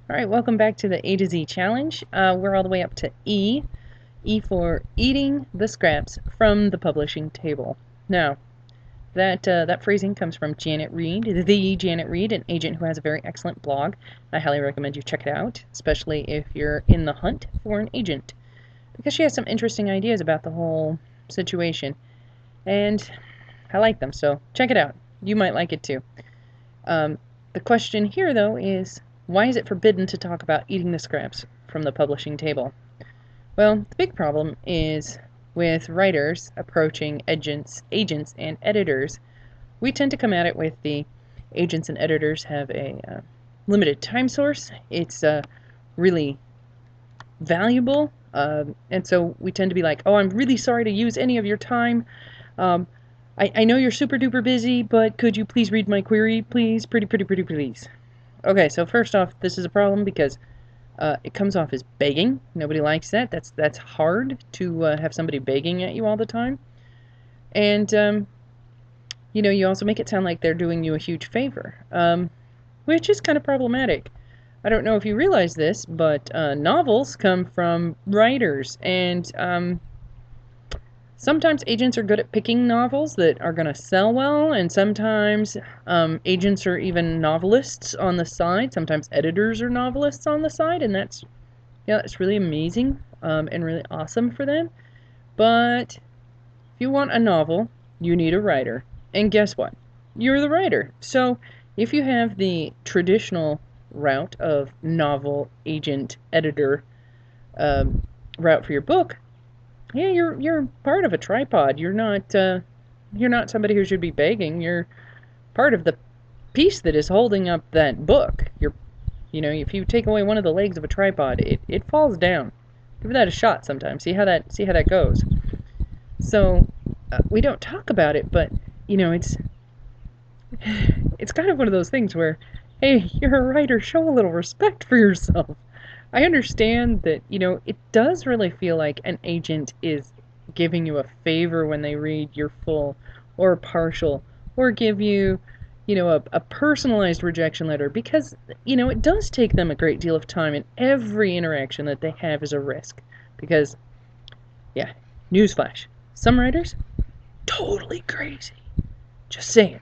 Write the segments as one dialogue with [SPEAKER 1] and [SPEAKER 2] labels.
[SPEAKER 1] Alright, welcome back to the A to Z challenge. We're all the way up to E. E for eating the scraps from the publishing table. Now, that phrasing comes from Janet Reed, the Janet Reed, an agent who has a very excellent blog. I highly recommend you check it out, especially if you're in the hunt for an agent, because she has some interesting ideas about the whole situation. And I like them, so check it out. You might like it too. The question here, though, is why is it forbidden to talk about eating the scraps from the publishing table? Well, the big problem is with writers approaching agents and editors. We tend to come at it with the agents and editors have a limited time source. It's really valuable, and so we tend to be like, oh, I'm really sorry to use any of your time. Um, I know you're super duper busy, but could you please read my query, please? Pretty, please. Okay, so first off, this is a problem because it comes off as begging. Nobody likes that. That's hard to have somebody begging at you all the time. And, you also make it sound like they're doing you a huge favor, which is kind of problematic. I don't know if you realize this, but novels come from writers, and sometimes agents are good at picking novels that are going to sell well, and sometimes agents are even novelists on the side. Sometimes editors are novelists on the side, and that's really amazing and really awesome for them. But if you want a novel, you need a writer. And guess what? You're the writer. So if you have the traditional route of novel, agent, editor route for your book, yeah, you're part of a tripod. You're not somebody who should be begging. You're part of the piece that is holding up that book. If you take away one of the legs of a tripod, it falls down. Give that a shot sometime. See how that goes. So we don't talk about it, but it's kind of one of those things where, hey, you're a writer, show a little respect for yourself. I understand that, it does really feel like an agent is giving you a favor when they read your full or partial or give you, a personalized rejection letter because, it does take them a great deal of time and every interaction that they have is a risk. Because, yeah, newsflash, some writers, totally crazy. Just saying.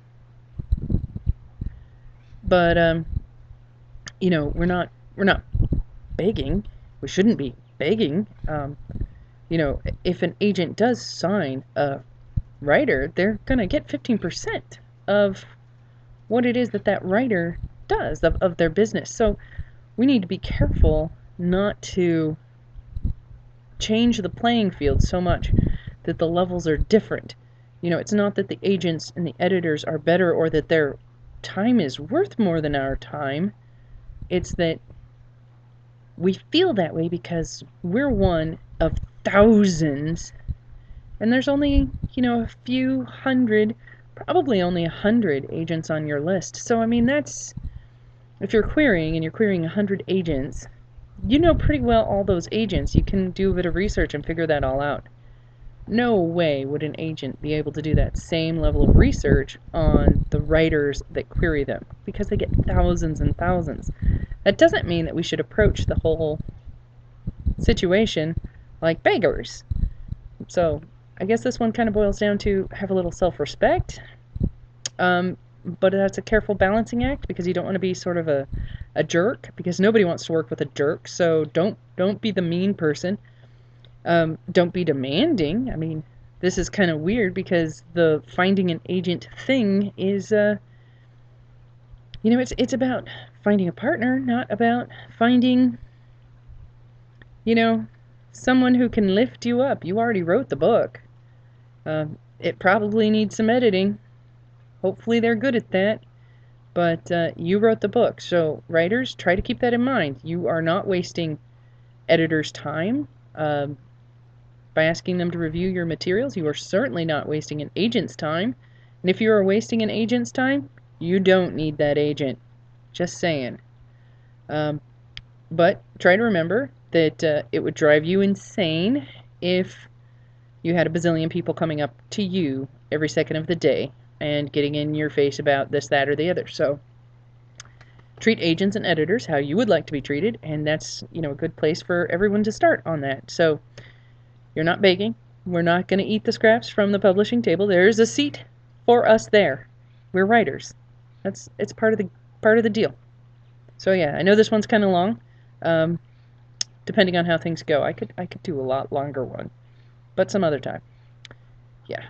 [SPEAKER 1] But, we're not begging. We shouldn't be begging. If an agent does sign a writer, they're going to get 15% of what it is that writer does, of their business. So we need to be careful not to change the playing field so much that the levels are different. It's not that the agents and the editors are better or that their time is worth more than our time. It's that we feel that way because we're one of thousands, and there's only, a few hundred, probably only 100 agents on your list. So, that's, if you're querying and you're querying 100 agents, you know pretty well all those agents. You can do a bit of research and figure that all out. No way would an agent be able to do that same level of research on the writers that query them because they get thousands and thousands. That doesn't mean that we should approach the whole situation like beggars. So I guess this one kind of boils down to have a little self-respect, but that's a careful balancing act because you don't want to be sort of a jerk, because nobody wants to work with a jerk. So don't be the mean person. Don't be demanding. This is kind of weird because the finding an agent thing is, it's about finding a partner, not about finding, someone who can lift you up. You already wrote the book. It probably needs some editing. Hopefully they're good at that. But you wrote the book. So writers, try to keep that in mind. You are not wasting editors' time. By asking them to review your materials, you are certainly not wasting an agent's time. And if you are wasting an agent's time, you don't need that agent. Just saying. But try to remember that it would drive you insane if you had a bazillion people coming up to you every second of the day and getting in your face about this, that, or the other. So treat agents and editors how you would like to be treated, and that's, a good place for everyone to start on that. So you're not begging. We're not going to eat the scraps from the publishing table. There is a seat for us there. We're writers. It's part of the deal. So yeah, I know this one's kind of long. Depending on how things go, I could do a lot longer one, but some other time. Yeah.